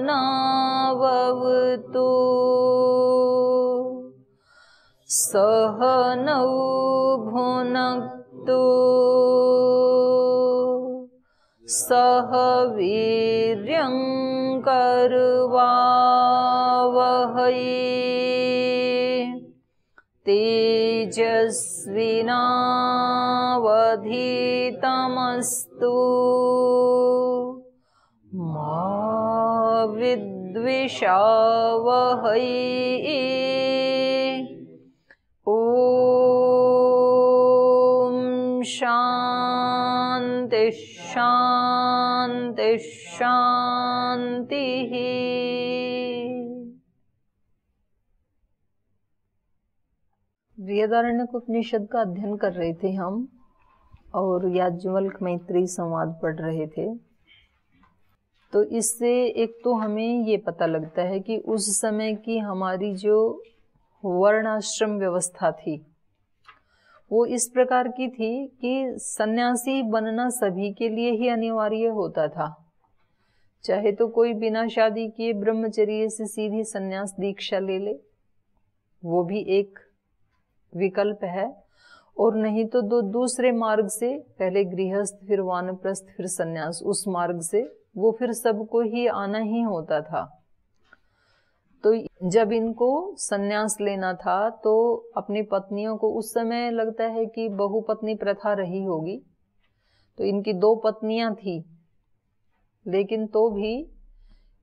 सहनाववतु सहनौ भुनक्तु सह वीर्यं करवावहै तेजस्विनावधीतमस्तु मा विद्विषावहै। ॐ शान्ति शान्ति शान्तिः। बृहदारण्यक उपनिषद का अध्ययन कर रहे थे हम और याज्ञवल्क्य मैत्रेयी संवाद पढ़ रहे थे। तो इससे एक तो हमें ये पता लगता है कि उस समय की हमारी जो वर्णाश्रम व्यवस्था थी वो इस प्रकार की थी कि सन्यासी बनना सभी के लिए ही अनिवार्य होता था। चाहे तो कोई बिना शादी किए ब्रह्मचर्य से सीधी सन्यास दीक्षा ले ले, वो भी एक विकल्प है, और नहीं तो दूसरे मार्ग से, पहले गृहस्थ फिर वानप्रस्थ फिर सन्यास, उस मार्ग से वो फिर सबको ही आना ही होता था। तो जब इनको सन्यास लेना था तो अपनी पत्नियों को, उस समय लगता है कि बहुपत्नी प्रथा रही होगी, तो इनकी 2 पत्नियां थी, लेकिन तो भी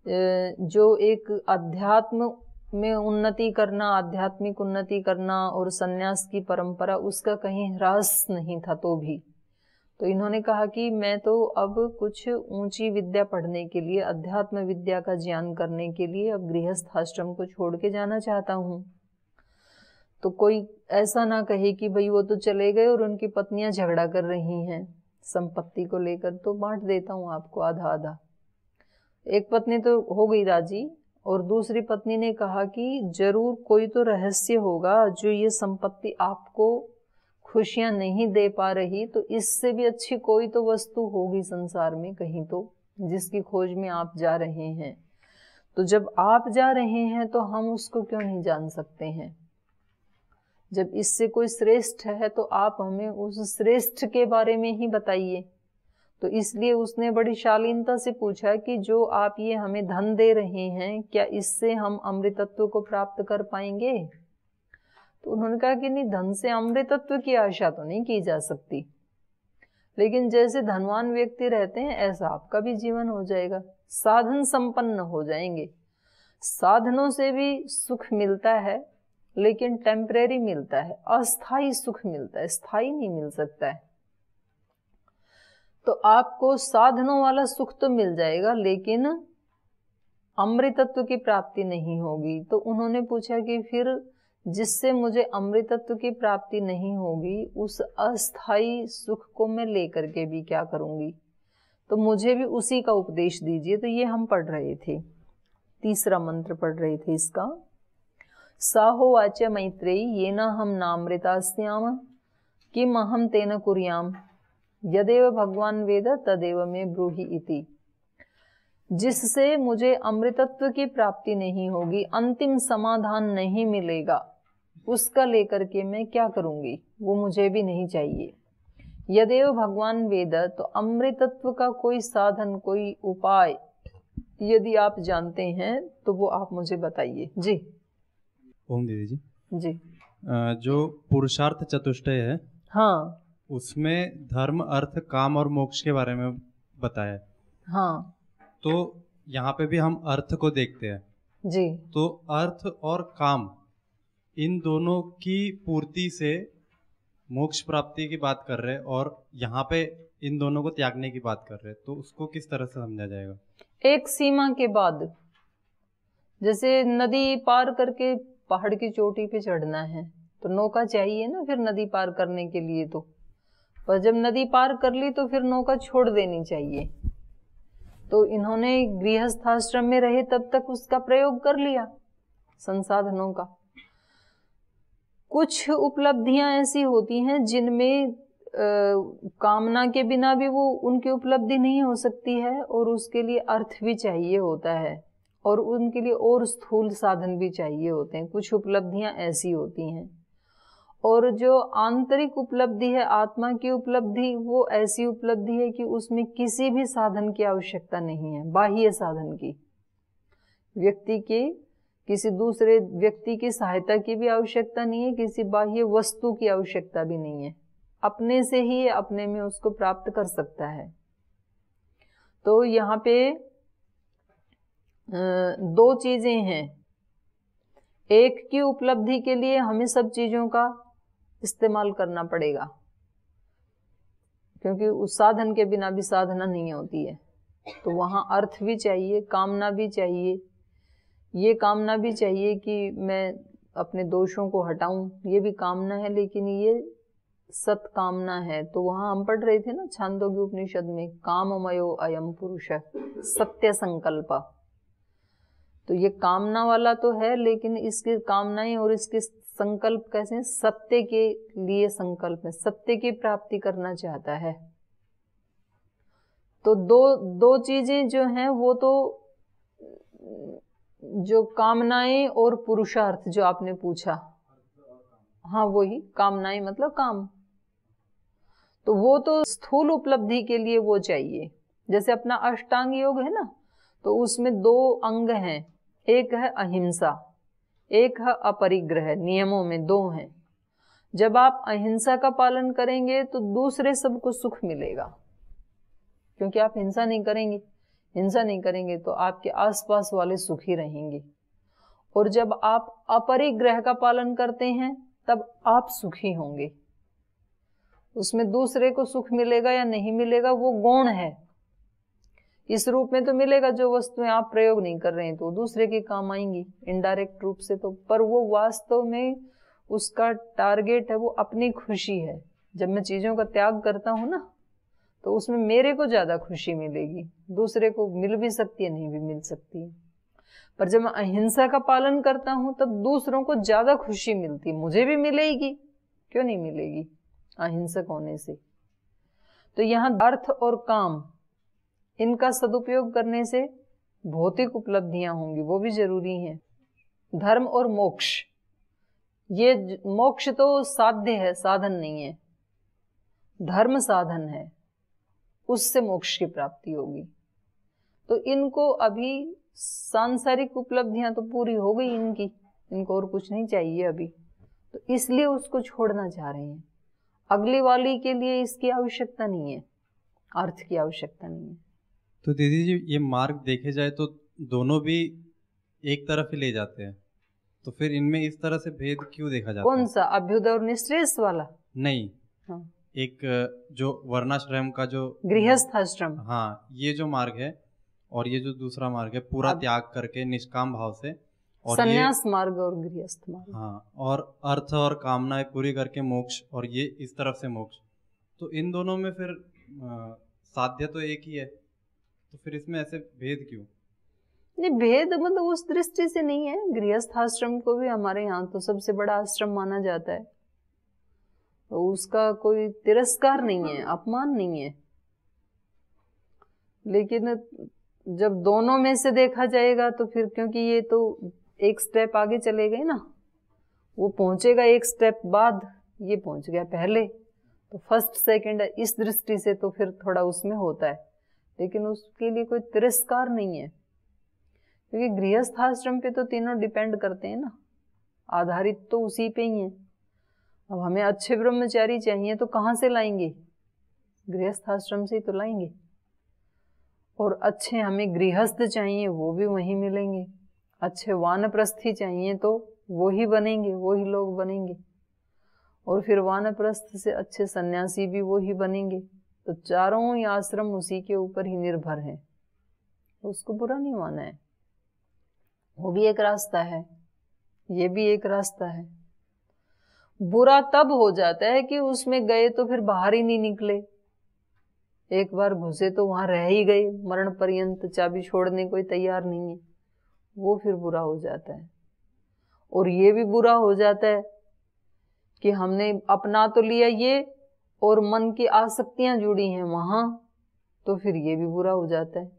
जो एक अध्यात्म में उन्नति करना, आध्यात्मिक उन्नति करना और सन्यास की परंपरा, उसका कहीं ह्रास नहीं था। तो इन्होंने कहा कि मैं तो अब कुछ ऊंची विद्या पढ़ने के लिए, अध्यात्म विद्या का ज्ञान करने के लिए अब गृहस्थ आश्रम को छोड़ के जाना चाहता हूँ। तो कोई ऐसा ना कहे कि भाई वो तो चले गए और उनकी पत्नियां झगड़ा कर रही हैं संपत्ति को लेकर, तो बांट देता हूँ आपको आधा आधा। एक पत्नी तो हो गई राजी, और दूसरी पत्नी ने कहा कि जरूर कोई तो रहस्य होगा जो ये संपत्ति आपको खुशियां नहीं दे पा रही, तो इससे भी अच्छी कोई तो वस्तु होगी संसार में कहीं तो, जिसकी खोज में आप जा रहे हैं। तो जब आप जा रहे हैं तो हम उसको क्यों नहीं जान सकते हैं? जब इससे कोई श्रेष्ठ है तो आप हमें उस श्रेष्ठ के बारे में ही बताइए। तो इसलिए उसने बड़ी शालीनता से पूछा कि जो आप ये हमें धन दे रहे हैं, क्या इससे हम अमृतत्व को प्राप्त कर पाएंगे? तो उन्होंने कहा कि नहीं, धन से अमृतत्व की आशा तो नहीं की जा सकती, लेकिन जैसे धनवान व्यक्ति रहते हैं ऐसा आपका भी जीवन हो जाएगा, साधन संपन्न हो जाएंगे। साधनों से भी सुख मिलता है, लेकिन टेम्परेरी मिलता है, अस्थाई सुख मिलता है, स्थायी नहीं मिल सकता है। तो आपको साधनों वाला सुख तो मिल जाएगा, लेकिन अमृतत्व की प्राप्ति नहीं होगी। तो उन्होंने पूछा कि फिर जिससे मुझे अमृतत्व की प्राप्ति नहीं होगी, उस अस्थाई सुख को मैं लेकर के भी क्या करूंगी? तो मुझे भी उसी का उपदेश दीजिए। तो ये हम पढ़ रहे थे, 3रा मंत्र पढ़ रहे थे इसका। साहोवाच मैत्रेयी येन हम नामृतास्याम किम अहम तेन कुर्याम यदेव भगवान वेद तदेव में ब्रूहि इति। जिससे मुझे अमृतत्व की प्राप्ति नहीं होगी, अंतिम समाधान नहीं मिलेगा, उसका लेकर के मैं क्या करूंगी? वो मुझे भी नहीं चाहिए। यदेव भगवान वेद, तो अमृतत्व का कोई साधन, कोई उपाय यदि आप जानते हैं तो वो आप मुझे बताइए जी। ओम दीदी जी। जी। जो पुरुषार्थ चतुष्टय है, हाँ, उसमें धर्म, अर्थ, काम और मोक्ष के बारे में बताया। हाँ, तो यहाँ पे भी हम अर्थ को देखते हैं जी। तो अर्थ और काम, इन दोनों की पूर्ति से मोक्ष प्राप्ति की बात कर रहे हैं, और यहाँ पे इन दोनों को त्यागने की बात कर रहे हैं। तो उसको किस तरह से समझा जाएगा? एक सीमा के बाद, जैसे नदी पार करके पहाड़ की चोटी पे चढ़ना है तो नौका चाहिए ना फिर नदी पार करने के लिए। तो पर जब नदी पार कर ली तो फिर नौका छोड़ देनी चाहिए। तो इन्होंने गृहस्थाश्रम में रहे तब तक उसका प्रयोग कर लिया संसाधनों का। कुछ उपलब्धियां ऐसी होती हैं जिनमें कामना के बिना भी वो उनकी उपलब्धि नहीं हो सकती है, और उसके लिए अर्थ भी चाहिए होता है। और उनके लिए और स्थूल साधन भी चाहिए होते हैं। कुछ उपलब्धियां ऐसी होती हैं, और जो आंतरिक उपलब्धि है, आत्मा की उपलब्धि, वो ऐसी उपलब्धि है कि उसमें किसी भी साधन की आवश्यकता नहीं है, बाह्य साधन की। व्यक्ति के किसी दूसरे व्यक्ति की सहायता की भी आवश्यकता नहीं है, किसी बाह्य वस्तु की आवश्यकता भी नहीं है, अपने से ही अपने में उसको प्राप्त कर सकता है। तो यहाँ पे दो चीजें हैं। एक की उपलब्धि के लिए हमें सब चीजों का इस्तेमाल करना पड़ेगा, क्योंकि उस साधन के बिना भी साधना नहीं होती है। तो वहाँ अर्थ भी चाहिए, कामना भी चाहिए। ये कामना भी चाहिए कि मैं अपने दोषों को हटाऊं, ये भी कामना है, लेकिन ये सत कामना है। तो वहाँ हम पढ़ रहे थे ना छांदोग्य उपनिषद में, काममयो अयम पुरुष सत्य संकल्प। तो ये कामना वाला तो है, लेकिन इसकी कामनाएं और इसके संकल्प कैसे हैं? सत्य के लिए संकल्प है, सत्य की प्राप्ति करना चाहता है। तो दो चीजें जो हैं वो तो, जो कामनाएं और पुरुषार्थ जो आपने पूछा, हाँ वही कामनाएं मतलब काम, तो वो तो स्थूल उपलब्धि के लिए वो चाहिए। जैसे अपना अष्टांग योग है ना, तो उसमें 2 अंग हैं, एक है अहिंसा, एक है अपरिग्रह। नियमों में 2 हैं। जब आप अहिंसा का पालन करेंगे तो दूसरे सबको सुख मिलेगा, क्योंकि आप हिंसा नहीं करेंगे। हिंसा नहीं करेंगे तो आपके आसपास वाले सुखी रहेंगे। और जब आप अपरिग्रह का पालन करते हैं तब आप सुखी होंगे। उसमें दूसरे को सुख मिलेगा या नहीं मिलेगा वो गौण है। इस रूप में तो मिलेगा, जो वस्तुएं आप प्रयोग नहीं कर रहे हैं तो दूसरे के काम आएंगी इनडायरेक्ट रूप से तो, पर वो वास्तव में उसका टारगेट है, वो अपनी खुशी है। जब मैं चीजों का त्याग करता हूं ना, तो उसमें मेरे को ज्यादा खुशी मिलेगी, दूसरे को मिल भी सकती है, नहीं भी मिल सकती है। पर जब मैं अहिंसा का पालन करता हूं तब दूसरों को ज्यादा खुशी मिलती है, मुझे भी मिलेगी, क्यों नहीं मिलेगी अहिंसक होने से। तो यहाँ अर्थ और काम, इनका सदुपयोग करने से भौतिक उपलब्धियां होंगी, वो भी जरूरी हैं। धर्म और मोक्ष, ये मोक्ष तो साध्य है, साधन नहीं है। धर्म साधन है, उससे मोक्ष की प्राप्ति होगी। तो इनको अभी सांसारिक उपलब्धियां तो पूरी हो गई इनकी, इनको और कुछ नहीं चाहिए अभी, तो इसलिए उसको छोड़ना चाह रहे हैं। अगली वाली के लिए इसकी आवश्यकता नहीं है, अर्थ की आवश्यकता नहीं है। तो दीदी जी, ये मार्ग देखे जाए तो दोनों भी एक तरफ ही ले जाते हैं, तो फिर इनमें इस तरह से भेद क्यों देखा जाता है? कौन सा, अभ्युदय और निःश्रेयस वाला? नहीं, हाँ। एक जो वर्णाश्रम का जो गृहस्थ आश्रम, हाँ, ये जो मार्ग है और ये जो दूसरा मार्ग है पूरा त्याग करके निष्काम भाव से, और संन्यास मार्ग और गृहस्थ मार्ग, हाँ, और अर्थ और कामनाएं पूरी करके मोक्ष, और ये इस तरफ से मोक्ष। तो इन दोनों में फिर साध्य तो एक ही है, तो फिर इसमें ऐसे भेद क्यों? नहीं, भेद मतलब उस दृष्टि से नहीं है। गृहस्थ आश्रम को भी हमारे यहाँ तो सबसे बड़ा आश्रम माना जाता है, तो उसका कोई तिरस्कार नहीं है, अपमान नहीं है। लेकिन जब दोनों में से देखा जाएगा तो फिर, क्योंकि ये तो एक स्टेप आगे चले गए ना, वो पहुंचेगा एक स्टेप बाद, ये पहुंच गया पहले, तो फर्स्ट सेकंड इस दृष्टि से तो फिर थोड़ा उसमें होता है, लेकिन उसके लिए कोई तिरस्कार नहीं है। क्योंकि गृहस्थ आश्रम पे तो तीनों डिपेंड करते हैं ना, आधारित तो उसी पे ही है। अब हमें अच्छे ब्रह्मचारी चाहिए तो कहाँ से लाएंगे? गृहस्थ आश्रम से ही तो लाएंगे। और अच्छे हमें गृहस्थ चाहिए, वो भी वहीं मिलेंगे। अच्छे वानप्रस्थी चाहिए तो वो ही बनेंगे, वो ही लोग बनेंगे। और फिर वानप्रस्थ से अच्छे सन्यासी भी वो ही बनेंगे। तो चारों ही आश्रम उसी के ऊपर ही निर्भर हैं, उसको बुरा नहीं माना है। वो भी एक रास्ता है, ये भी एक रास्ता है। बुरा तब हो जाता है कि उसमें गए तो फिर बाहर ही नहीं निकले। एक बार घुसे तो वहां रह ही गए, मरण पर्यंत चाबी छोड़ने कोई तैयार नहीं है, वो फिर बुरा हो जाता है। और ये भी बुरा हो जाता है कि हमने अपना तो लिया ये, और मन की आसक्तियां जुड़ी हैं वहां, तो फिर ये भी बुरा हो जाता है।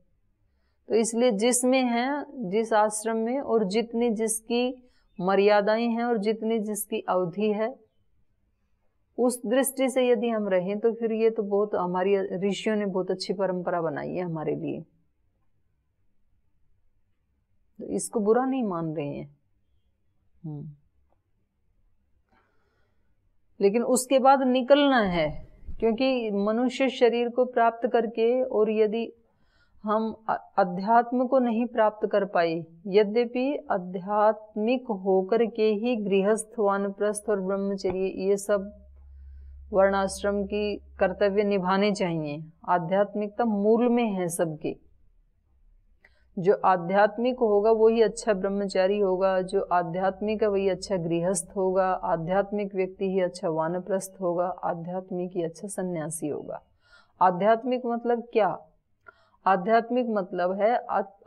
तो इसलिए जिसमें है, जिस आश्रम में, और जितनी जिसकी मर्यादाएं हैं और जितनी जिसकी अवधि है, उस दृष्टि से यदि हम रहें तो फिर ये तो बहुत, हमारी ऋषियों ने बहुत अच्छी परंपरा बनाई है हमारे लिए, तो इसको बुरा नहीं मान रहे हैं। लेकिन उसके बाद निकलना है, क्योंकि मनुष्य शरीर को प्राप्त करके, और यदि हम अध्यात्म को नहीं प्राप्त कर पाए, यद्यपि आध्यात्मिक होकर के ही गृहस्थ, वानप्रस्थ और ब्रह्मचर्य ये सब वर्णाश्रम की कर्तव्य निभाने चाहिए। आध्यात्मिकता मूल में है सबके। जो आध्यात्मिक होगा वही अच्छा ब्रह्मचारी होगा, जो आध्यात्मिक है वही अच्छा गृहस्थ होगा, आध्यात्मिक व्यक्ति ही अच्छा वानप्रस्थ होगा, आध्यात्मिक ही अच्छा सन्यासी होगा। आध्यात्मिक मतलब क्या? आध्यात्मिक मतलब है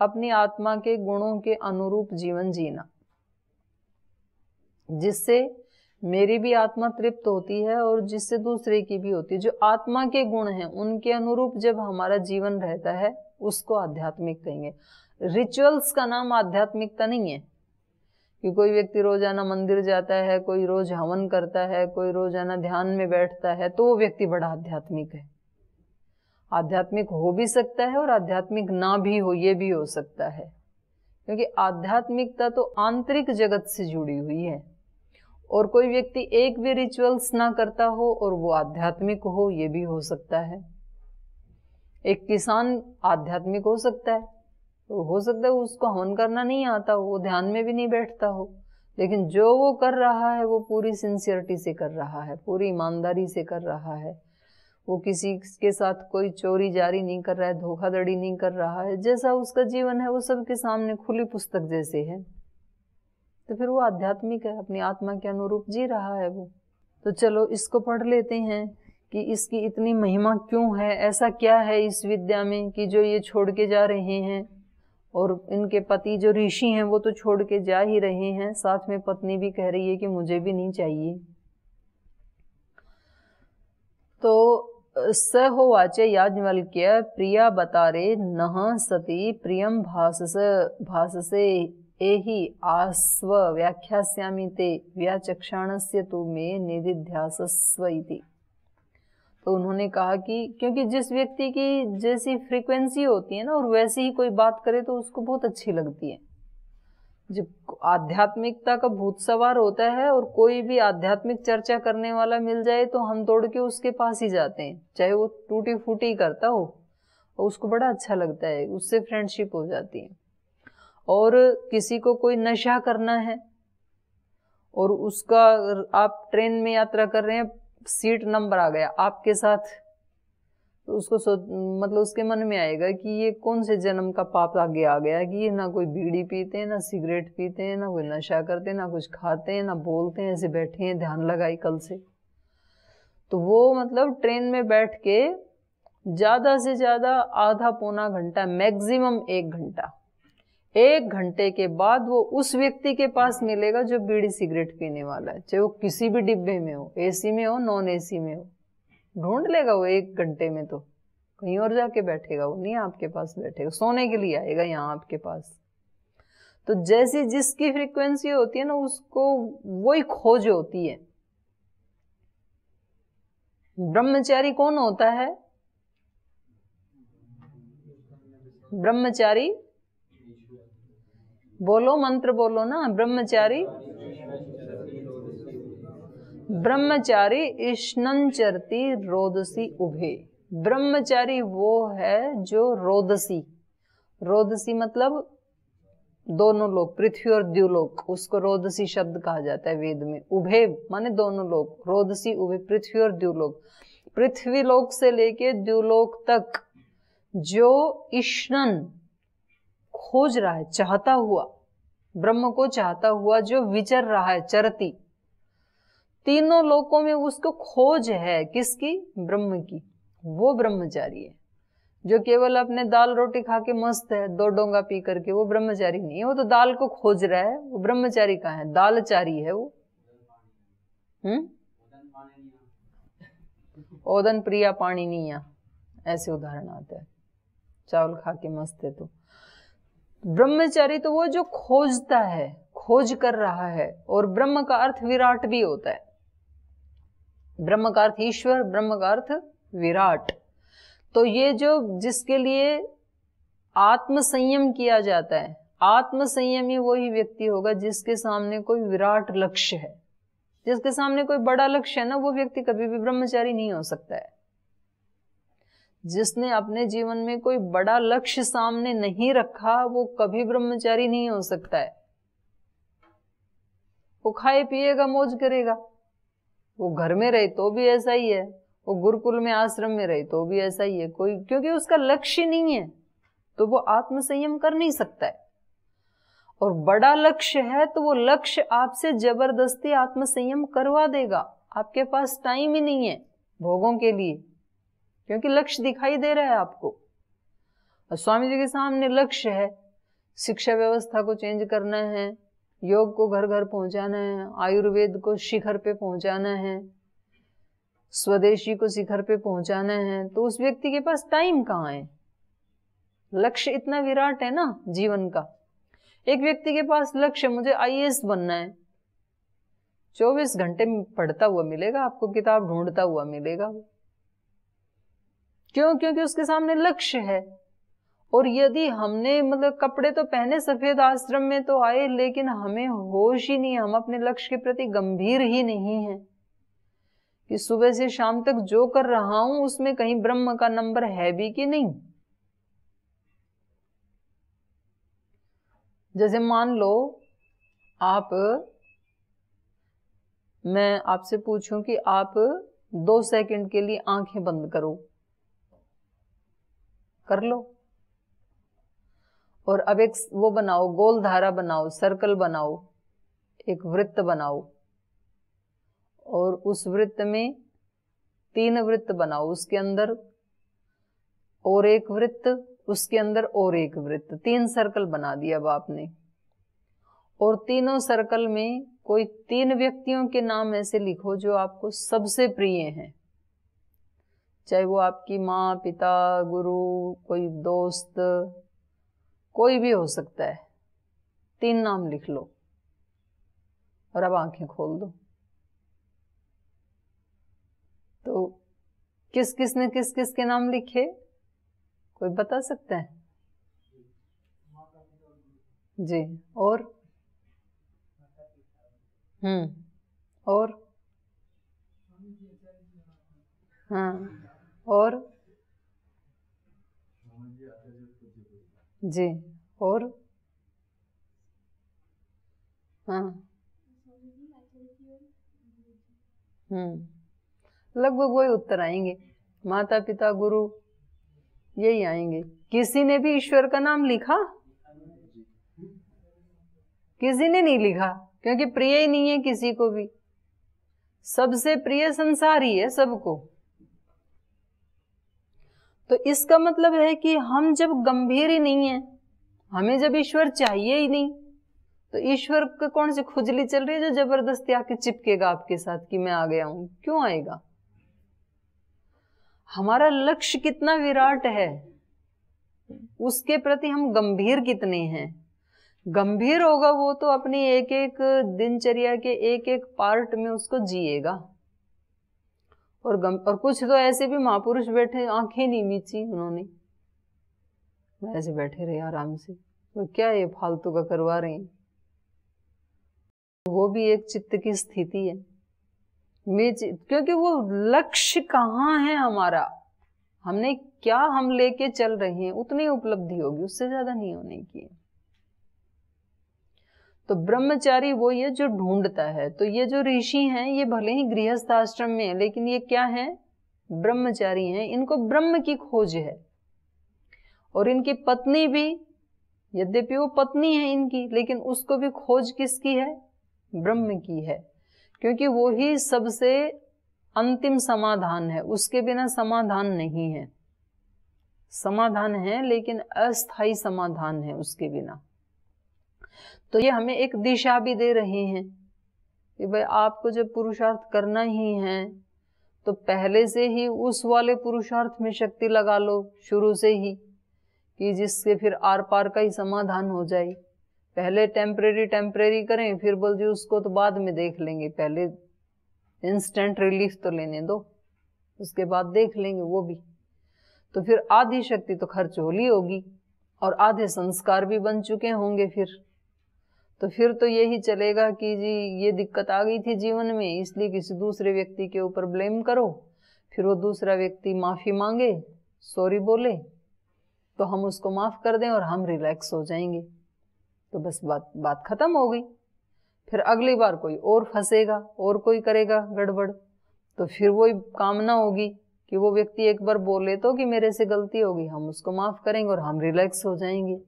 अपनी आत्मा के गुणों के अनुरूप जीवन जीना, जिससे मेरी भी आत्मा तृप्त होती है और जिससे दूसरे की भी होती है। जो आत्मा के गुण हैं उनके अनुरूप जब हमारा जीवन रहता है उसको आध्यात्मिक कहेंगे। रिचुअल्स का नाम आध्यात्मिकता नहीं है कि कोई व्यक्ति रोजाना मंदिर जाता है, कोई रोज हवन करता है, कोई रोजाना ध्यान में बैठता है तो वो व्यक्ति बड़ा आध्यात्मिक है। आध्यात्मिक हो भी सकता है और आध्यात्मिक ना भी हो, ये भी हो सकता है, क्योंकि आध्यात्मिकता तो आंतरिक जगत से जुड़ी हुई है। और कोई व्यक्ति एक भी रिचुअल्स ना करता हो और वो आध्यात्मिक हो, ये भी हो सकता है। एक किसान आध्यात्मिक हो सकता है, तो हो सकता है उसको हवन करना नहीं आता हो, वो ध्यान में भी नहीं बैठता हो, लेकिन जो वो कर रहा है वो पूरी सिंसियरिटी से कर रहा है, पूरी ईमानदारी से कर रहा है। वो किसी के साथ कोई चोरी जारी नहीं कर रहा है, धोखाधड़ी नहीं कर रहा है। जैसा उसका जीवन है वो सबके सामने खुली पुस्तक जैसे है, तो फिर वो आध्यात्मिक है, अपनी आत्मा के अनुरूप जी रहा है वो। तो चलो इसको पढ़ लेते हैं कि इसकी इतनी महिमा क्यों है, ऐसा क्या है इस विद्या में कि जो ये छोड़ के जा रहे हैं। और इनके पति जो ऋषि हैं वो तो छोड़ के जा ही रहे हैं, साथ में पत्नी भी कह रही है कि मुझे भी नहीं चाहिए। तो स होवाचे याज्ञवल्क्य प्रिया बतारे नह सती प्रियम भाससे एहि आस्व व्याख्यास्यामि ते व्याचक्षाणस्य तु मे निदिध्यासस्व इति। तो उन्होंने कहा कि क्योंकि जिस व्यक्ति की जैसी फ्रीक्वेंसी होती है ना, और वैसी ही कोई बात करे तो उसको बहुत अच्छी लगती है। जब आध्यात्मिकता का भूत सवार होता है और कोई भी आध्यात्मिक चर्चा करने वाला मिल जाए तो हम दौड़ के उसके पास ही जाते हैं, चाहे वो टूटी फूटी करता हो, और उसको बड़ा अच्छा लगता है, उससे फ्रेंडशिप हो जाती है। और किसी को कोई नशा करना है और उसका, आप ट्रेन में यात्रा कर रहे हैं, सीट नंबर आ गया आपके साथ, तो उसको मतलब उसके मन में आएगा कि ये कौन से जन्म का पाप आगे आ गया कि ये ना कोई बीड़ी पीते हैं, ना सिगरेट पीते हैं, ना कोई नशा करते हैं, ना कुछ खाते हैं, ना बोलते हैं, ऐसे बैठे हैं, ध्यान लगाई कल से। तो वो मतलब ट्रेन में बैठ के ज्यादा से ज्यादा आधा पौना घंटा, मैक्सिमम 1 घंटा, 1 घंटे के बाद वो उस व्यक्ति के पास मिलेगा जो बीड़ी सिगरेट पीने वाला है, चाहे वो किसी भी डिब्बे में हो, एसी में हो, नॉन एसी में हो, ढूंढ लेगा वो 1 घंटे में। तो कहीं और जाके बैठेगा, वो नहीं आपके पास बैठेगा, सोने के लिए आएगा यहाँ आपके पास। तो जैसी जिसकी फ्रीक्वेंसी होती है ना, उसको वही खोज होती है। ब्रह्मचारी कौन होता है? ब्रह्मचारी बोलो, मंत्र बोलो ना। ब्रह्मचारी, ब्रह्मचारी इष्णं चरति रोदसी उभे। ब्रह्मचारी वो है जो रोदसी, रोदसी मतलब दोनों लोग, पृथ्वी और द्युलोक, उसको रोदसी शब्द कहा जाता है वेद में। उभे माने दोनों लोग, रोदसी उभे, पृथ्वी और द्युलोक। पृथ्वी लोक से लेके द्युलोक तक जो इष्णन खोज रहा है, चाहता हुआ, ब्रह्म को चाहता हुआ जो विचर रहा है, चरती, तीनों लोकों में उसको खोज है, किसकी? ब्रह्म की। वो ब्रह्मचारी है। जो केवल अपने दाल रोटी खा के मस्त है, 2 डोंगा पी करके, वो ब्रह्मचारी नहीं है। वो तो दाल को खोज रहा है। वो ब्रह्मचारी कहाँ है? दालचारी है वो। ओदन प्रिया पाणी निया, ऐसे उदाहरण आते हैं। चावल खा के मस्त है। तो ब्रह्मचारी तो वो जो खोजता है, खोज कर रहा है। और ब्रह्म का अर्थ विराट भी होता है। ब्रह्म का अर्थ ईश्वर, ब्रह्म का अर्थ विराट। तो ये जो जिसके लिए आत्म संयम किया जाता है, आत्म संयमी वही व्यक्ति होगा जिसके सामने कोई विराट लक्ष्य है, जिसके सामने कोई बड़ा लक्ष्य है ना, वो व्यक्ति कभी भी ब्रह्मचारी नहीं हो सकता है। जिसने अपने जीवन में कोई बड़ा लक्ष्य सामने नहीं रखा वो कभी ब्रह्मचारी नहीं हो सकता है। वो खाए पिएगा, मौज करेगा, वो घर में रहे तो भी ऐसा ही है, वो गुरुकुल में आश्रम में रहे तो भी ऐसा ही है। कोई क्योंकि उसका लक्ष्य नहीं है तो वो आत्म संयम कर नहीं सकता है। और बड़ा लक्ष्य है तो वो लक्ष्य आपसे जबरदस्ती आत्म संयम करवा देगा। आपके पास टाइम ही नहीं है भोगों के लिए, क्योंकि लक्ष्य दिखाई दे रहा है आपको। और स्वामी जी के सामने लक्ष्य है, शिक्षा व्यवस्था को चेंज करना है, योग को घर घर पहुंचाना है, आयुर्वेद को शिखर पे पहुंचाना है, स्वदेशी को शिखर पे पहुंचाना है। तो उस व्यक्ति के पास टाइम कहाँ है? लक्ष्य इतना विराट है ना जीवन का। एक व्यक्ति के पास लक्ष्य मुझे आईएएस बनना है, 24 घंटे पढ़ता हुआ मिलेगा आपको, किताब ढूंढता हुआ मिलेगा वो। क्यों? क्योंकि उसके सामने लक्ष्य है। और यदि हमने मतलब कपड़े तो पहने सफेद, आश्रम में तो आए, लेकिन हमें होश ही नहीं, हम अपने लक्ष्य के प्रति गंभीर ही नहीं है कि सुबह से शाम तक जो कर रहा हूं उसमें कहीं ब्रह्म का नंबर है भी कि नहीं। जैसे मान लो मैं आपसे पूछूं कि आप 2 सेकंड के लिए आंखें बंद करो, कर लो। और अब एक वो बनाओ, गोल धारा बनाओ, सर्कल बनाओ, एक वृत्त बनाओ, और उस वृत्त में 3 वृत्त बनाओ, उसके अंदर और एक वृत्त, उसके अंदर और एक वृत्त, 3 सर्कल बना दिया अब आपने। और तीनों सर्कल में कोई 3 व्यक्तियों के नाम ऐसे लिखो जो आपको सबसे प्रिय हैं, चाहे वो आपकी माँ, पिता, गुरु, कोई दोस्त, कोई भी हो सकता है। 3 नाम लिख लो और अब आंखें खोल दो। तो किस किस ने किस किस के नाम लिखे, कोई बता सकता है? जी। और और हाँ, और जी, और हाँ, लगभग वही उत्तर आएंगे, माता पिता गुरु, यही आएंगे। किसी ने भी ईश्वर का नाम लिखा? किसी ने नहीं लिखा, क्योंकि प्रिय ही नहीं है किसी को भी। सबसे प्रिय संसार ही है सबको। तो इसका मतलब है कि हम जब गंभीर ही नहीं है, हमें जब ईश्वर चाहिए ही नहीं, तो ईश्वर को कौन सी खुजली चल रही है जो जबरदस्ती आके चिपकेगा आपके साथ कि मैं आ गया हूं? क्यों आएगा? हमारा लक्ष्य कितना विराट है, उसके प्रति हम गंभीर कितने हैं। गंभीर होगा वो तो अपनी एक एक दिनचर्या के एक एक पार्ट में उसको जिएगा। और कुछ तो ऐसे भी महापुरुष बैठे, आंखें नहीं मीची उन्होंने, ऐसे बैठे रहे आराम से, तो क्या ये फालतू का करवा रहे हैं। वो भी एक चित्त की स्थिति है, क्योंकि वो लक्ष्य कहाँ है हमारा, हमने क्या हम लेके चल रहे हैं, उतनी उपलब्धि होगी, उससे ज्यादा नहीं होने की। तो ब्रह्मचारी वो ये जो ढूंढता है। तो ये जो ऋषि हैं ये भले ही गृहस्थ आश्रम में है, लेकिन ये क्या है? ब्रह्मचारी हैं। इनको ब्रह्म की खोज है। और इनकी पत्नी भी, यद्यपि वो पत्नी है इनकी, लेकिन उसको भी खोज किसकी है? ब्रह्म की है, क्योंकि वो ही सबसे अंतिम समाधान है, उसके बिना समाधान नहीं है। समाधान है लेकिन अस्थाई समाधान है उसके बिना। तो ये हमें एक दिशा भी दे रहे हैं कि भाई आपको जब पुरुषार्थ करना ही है तो पहले से ही उस वाले पुरुषार्थ में शक्ति लगा लो शुरू से ही, कि जिससे फिर आर पार का ही समाधान हो जाए। पहले टेम्परेरी करें, फिर बोल जी उसको तो बाद में देख लेंगे, पहले इंस्टेंट रिलीफ तो लेने दो, उसके बाद देख लेंगे वो भी। तो फिर आधी शक्ति तो खर्च होली होगी और आधे संस्कार भी बन चुके होंगे फिर तो यही चलेगा कि जी ये दिक्कत आ गई थी जीवन में, इसलिए किसी दूसरे व्यक्ति के ऊपर ब्लेम करो, फिर वो दूसरा व्यक्ति माफी मांगे, सॉरी बोले, तो हम उसको माफ कर दें और हम रिलैक्स हो जाएंगे, तो बस बात खत्म हो गई। फिर अगली बार कोई और फंसेगा और कोई करेगा गड़बड़, तो फिर वही कामना होगी कि वो व्यक्ति एक बार बोले तो कि मेरे से गलती होगी, हम उसको माफ करेंगे और हम रिलैक्स हो जाएंगे।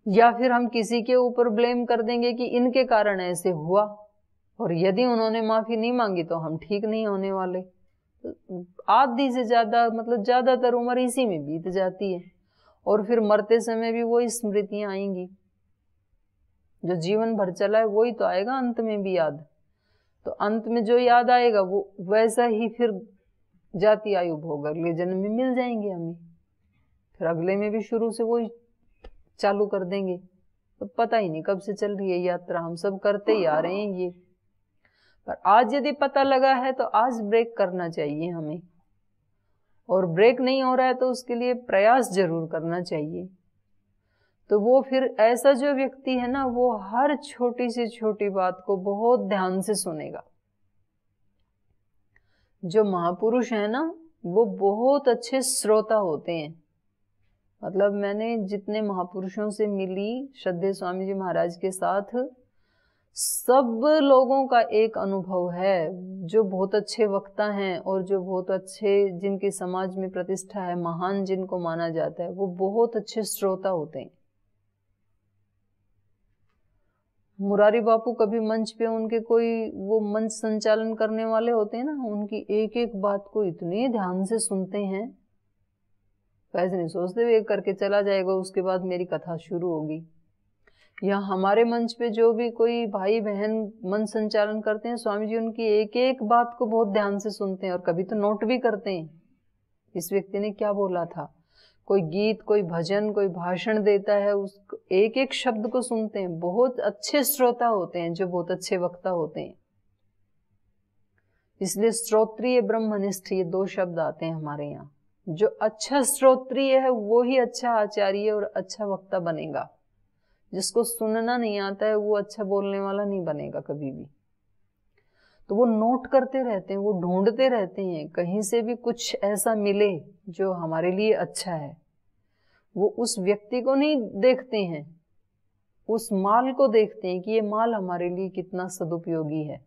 या फिर हम किसी के ऊपर ब्लेम कर देंगे कि इनके कारण ऐसे हुआ, और यदि उन्होंने माफी नहीं मांगी तो हम ठीक नहीं होने वाले। आधी से ज्यादा मतलब ज्यादातर उम्र इसी में बीत जाती है, और फिर मरते समय भी वही स्मृतियां आएंगी, जो जीवन भर चला है वही तो आएगा अंत में भी याद। तो अंत में जो याद आएगा वो वैसा ही फिर जाति आयु भोग अगले जन्म में मिल जाएंगे हमें, फिर अगले में भी शुरू से वही चालू कर देंगे। तो पता ही नहीं कब से चल रही है यात्रा, हम सब करते ही आ रहे हैं ये। पर आज यदि पता लगा है तो आज ब्रेक करना चाहिए हमें, और ब्रेक नहीं हो रहा है तो उसके लिए प्रयास जरूर करना चाहिए। तो वो फिर ऐसा जो व्यक्ति है ना, वो हर छोटी से छोटी बात को बहुत ध्यान से सुनेगा। जो महापुरुष है ना वो बहुत अच्छे श्रोता होते हैं। मतलब मैंने जितने महापुरुषों से मिली श्रद्धेय स्वामी जी महाराज के साथ, सब लोगों का एक अनुभव है, जो बहुत अच्छे वक्ता हैं और जो बहुत अच्छे जिनकी समाज में प्रतिष्ठा है, महान जिनको माना जाता है, वो बहुत अच्छे श्रोता होते हैं। मुरारी बापू कभी मंच पे उनके कोई वो मंच संचालन करने वाले होते हैं ना, उनकी एक एक बात को इतने ध्यान से सुनते हैं, वैसे नहीं सोचते वे करके चला जाएगा उसके बाद मेरी कथा शुरू होगी। या हमारे मंच पे जो भी कोई भाई बहन मंच संचालन करते हैं, स्वामी जी उनकी एक एक बात को बहुत ध्यान से सुनते हैं, और कभी तो नोट भी करते हैं इस व्यक्ति ने क्या बोला था। कोई गीत, कोई भजन, कोई भाषण देता है, उस एक एक शब्द को सुनते हैं। बहुत अच्छे श्रोता होते हैं जो बहुत अच्छे वक्ता होते हैं। इसलिए श्रोत्रिय ब्रह्मनिष्ठ ये दो शब्द आते हैं हमारे यहाँ। जो अच्छा श्रोत्रिय है वो ही अच्छा आचार्य और अच्छा वक्ता बनेगा। जिसको सुनना नहीं आता है वो अच्छा बोलने वाला नहीं बनेगा कभी भी। तो वो नोट करते रहते हैं, वो ढूंढते रहते हैं कहीं से भी कुछ ऐसा मिले जो हमारे लिए अच्छा है। वो उस व्यक्ति को नहीं देखते हैं, उस माल को देखते हैं कि ये माल हमारे लिए कितना सदुपयोगी है।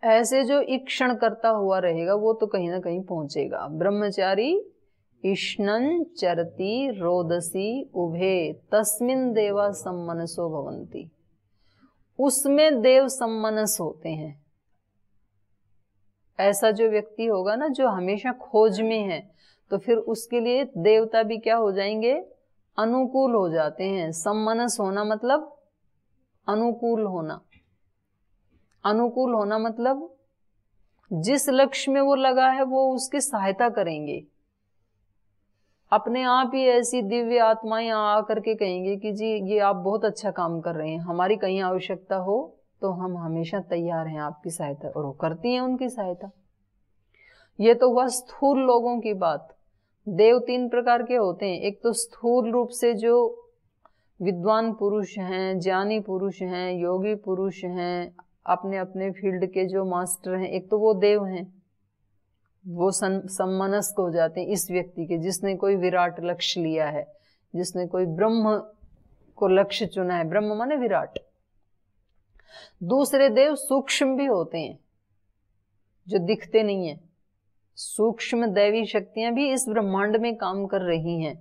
ऐसे जो ईक्षण करता हुआ रहेगा वो तो कहीं ना कहीं पहुंचेगा। ब्रह्मचारी इष्णन चरति रोदसी उभे तस्मिन देवा सम्मनसो भवन्ति। उसमें देव सम्मनस होते हैं। ऐसा जो व्यक्ति होगा ना जो हमेशा खोज में है, तो फिर उसके लिए देवता भी क्या हो जाएंगे, अनुकूल हो जाते हैं। सम्मनस होना मतलब अनुकूल होना। अनुकूल होना मतलब जिस लक्ष्य में वो लगा है वो उसकी सहायता करेंगे। अपने आप ही ऐसी दिव्य आत्माएं आकर के कहेंगे कि जी ये आप बहुत अच्छा काम कर रहे हैं, हमारी कहीं आवश्यकता हो तो हम हमेशा तैयार हैं आपकी सहायता, और वो करती हैं उनकी सहायता। ये तो हुआ स्थूल लोगों की बात। देव तीन प्रकार के होते हैं। एक तो स्थूल रूप से जो विद्वान पुरुष हैं, ज्ञानी पुरुष हैं, योगी पुरुष हैं, अपने अपने फील्ड के जो मास्टर हैं, एक तो वो देव हैं। वो सम्मनस्क हो जाते हैं इस व्यक्ति के, जिसने कोई विराट लक्ष्य लिया है, जिसने कोई ब्रह्म को लक्ष्य चुना है। ब्रह्म माने विराट। दूसरे देव सूक्ष्म भी होते हैं जो दिखते नहीं है। सूक्ष्म दैवी शक्तियां भी इस ब्रह्मांड में काम कर रही हैं,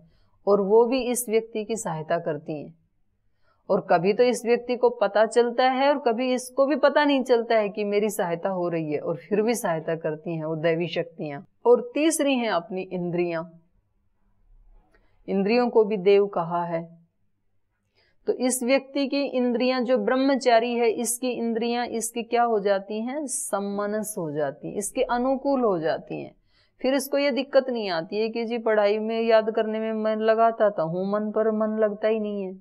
और वो भी इस व्यक्ति की सहायता करती हैं। और कभी तो इस व्यक्ति को पता चलता है और कभी इसको भी पता नहीं चलता है कि मेरी सहायता हो रही है, और फिर भी सहायता करती हैं वो दैवी शक्तियां। और तीसरी हैं अपनी इंद्रियां। इंद्रियों को भी देव कहा है। तो इस व्यक्ति की इंद्रियां, जो ब्रह्मचारी है, इसकी इंद्रियां इसकी क्या हो जाती हैं, सम्मनस हो जाती हैं, इसके अनुकूल हो जाती हैं। फिर इसको ये दिक्कत नहीं आती है कि जी पढ़ाई में याद करने में मन लगाता था हूँ मन, पर मन लगता ही नहीं है,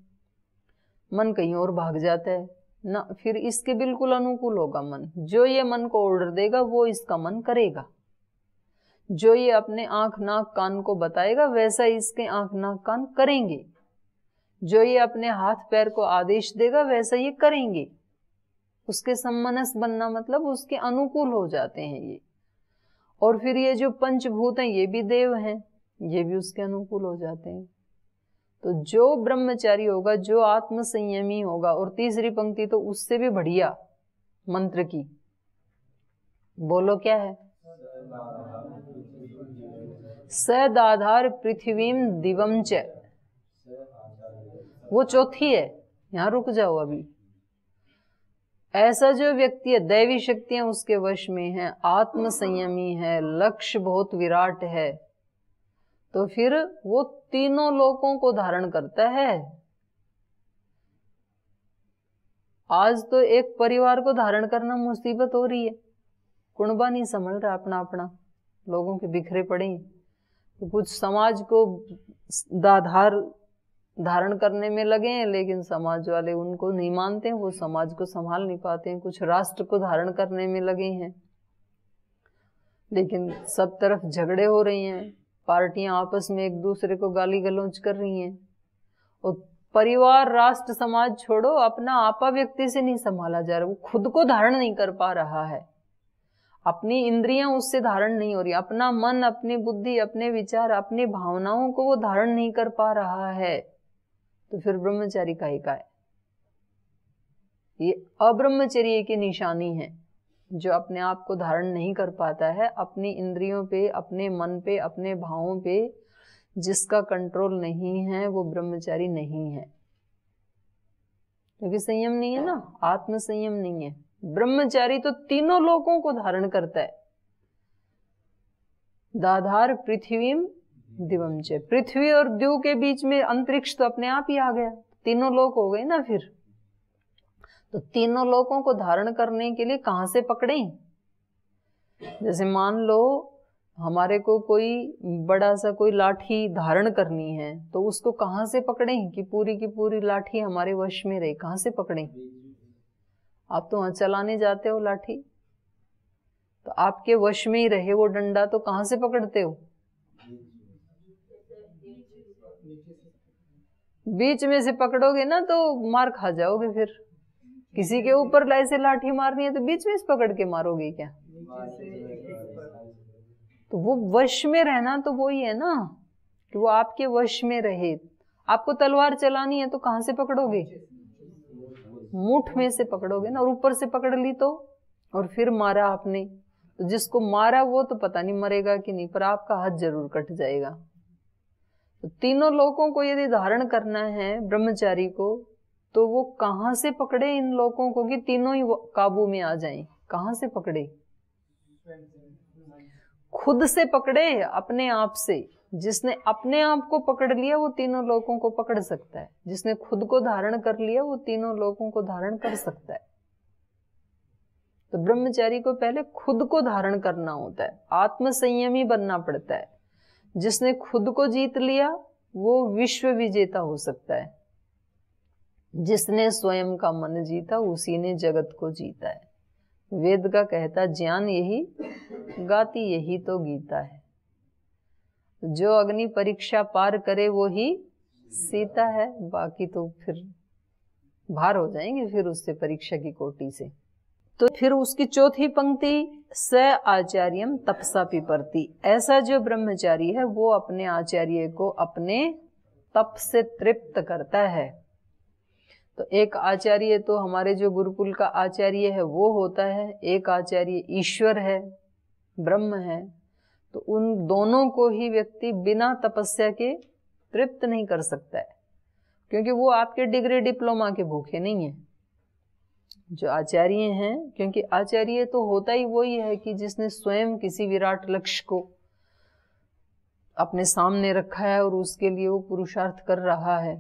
मन कहीं और भाग जाता है ना। फिर इसके बिल्कुल अनुकूल होगा मन। जो ये मन को ऑर्डर देगा वो इसका मन करेगा। जो ये अपने आंख नाक कान को बताएगा वैसा इसके आंख नाक कान करेंगे। जो ये अपने हाथ पैर को आदेश देगा वैसा ये करेंगे। उसके सम्मनस बनना मतलब उसके अनुकूल हो जाते हैं ये। और फिर ये जो पंचभूत हैं ये भी देव हैं, ये भी उसके अनुकूल हो जाते हैं। तो जो ब्रह्मचारी होगा, जो आत्म संयमी होगा, और तीसरी पंक्ति तो उससे भी बढ़िया मंत्र की, बोलो क्या है? सदाधार पृथ्वीम दिवम च, वो चौथी है, यहां रुक जाओ अभी। ऐसा जो व्यक्ति है, दैवी शक्तियां उसके वश में है, आत्म संयमी है, लक्ष्य बहुत विराट है, तो फिर वो तीनों लोकों को धारण करता है। आज तो एक परिवार को धारण करना मुसीबत हो रही है, कुणबा नहीं संभल रहा अपना अपना, लोगों के बिखरे पड़े हैं। तो कुछ समाज को धारण करने में लगे हैं, लेकिन समाज वाले उनको नहीं मानते हैं, वो समाज को संभाल नहीं पाते हैं। कुछ राष्ट्र को धारण करने में लगे हैं, लेकिन सब तरफ झगड़े हो रहे हैं, पार्टियां आपस में एक दूसरे को गाली गलौज कर रही हैं। और परिवार राष्ट्र समाज छोड़ो, अपना आपा व्यक्ति से नहीं संभाला जा रहा, वो खुद को धारण नहीं कर पा रहा है, अपनी इंद्रियां उससे धारण नहीं हो रही, अपना मन, अपनी बुद्धि, अपने विचार, अपनी भावनाओं को वो धारण नहीं कर पा रहा है। तो फिर ब्रह्मचारी काहे का है? ये अब्रह्मचर्य की निशानी है। जो अपने आप को धारण नहीं कर पाता है, अपनी इंद्रियों पे, अपने मन पे, अपने भावों पे जिसका कंट्रोल नहीं है, वो ब्रह्मचारी नहीं है, क्योंकि संयम नहीं है ना, आत्म संयम नहीं है। ब्रह्मचारी तो तीनों लोकों को धारण करता है। दाधार पृथ्वीम दिवम च, पृथ्वी और द्यू के बीच में अंतरिक्ष तो अपने आप ही आ गया, तीनों लोक हो गए ना। फिर तो तीनों लोकों को धारण करने के लिए कहां से पकड़े? जैसे मान लो हमारे को कोई बड़ा सा कोई लाठी धारण करनी है, तो उसको कहां से पकड़ें कि पूरी की पूरी लाठी हमारे वश में रहे? कहां से पकड़ें? आप तो वहां चलाने जाते हो लाठी, तो आपके वश में ही रहे वो डंडा, तो कहां से पकड़ते हो? बीच में से पकड़ोगे ना तो मार खा जाओगे। फिर किसी के ऊपर ऐसे लाठी मारनी है तो बीच में से पकड़ के मारोगे क्या? तो वो वश में रहना तो वो ही है ना, कि वो आपके वश में रहे। आपको तलवार चलानी है तो कहां से पकड़ोगे? मुठ में से पकड़ोगे ना, और ऊपर से पकड़ ली तो, और फिर मारा आपने, तो जिसको मारा वो तो पता नहीं मरेगा कि नहीं, पर आपका हाथ जरूर कट जाएगा। तो तीनों लोगों को यदि धारण करना है ब्रह्मचारी को, तो वो कहां से पकड़े इन लोगों को कि तीनों ही काबू में आ जाएं? कहां से पकड़े? खुद से पकड़े, अपने आप से। जिसने अपने आप को पकड़ लिया वो तीनों लोगों को पकड़ सकता है। जिसने खुद को धारण कर लिया वो तीनों लोगों को धारण कर सकता है। तो ब्रह्मचारी को पहले खुद को धारण करना होता है, आत्म संयमी बनना पड़ता है। जिसने खुद को जीत लिया वो विश्व विजेता हो सकता है। जिसने स्वयं का मन जीता उसी ने जगत को जीता है। वेद का कहता ज्ञान यही, गाती यही तो गीता है। जो अग्नि परीक्षा पार करे वो ही सीता है, बाकी तो फिर बाहर हो जाएंगे फिर उससे परीक्षा की कोटि से। तो फिर उसकी चौथी पंक्ति, स आचार्यम तपसा पिपर्ति, ऐसा जो ब्रह्मचारी है वो अपने आचार्य को अपने तप से तृप्त करता है। तो एक आचार्य तो हमारे जो गुरुकुल का आचार्य है वो होता है, एक आचार्य ईश्वर है, ब्रह्म है। तो उन दोनों को ही व्यक्ति बिना तपस्या के तृप्त नहीं कर सकता है, क्योंकि वो आपके डिग्री डिप्लोमा के भूखे नहीं है जो आचार्य हैं। क्योंकि आचार्य तो होता ही वही है कि जिसने स्वयं किसी विराट लक्ष्य को अपने सामने रखा है और उसके लिए वो पुरुषार्थ कर रहा है।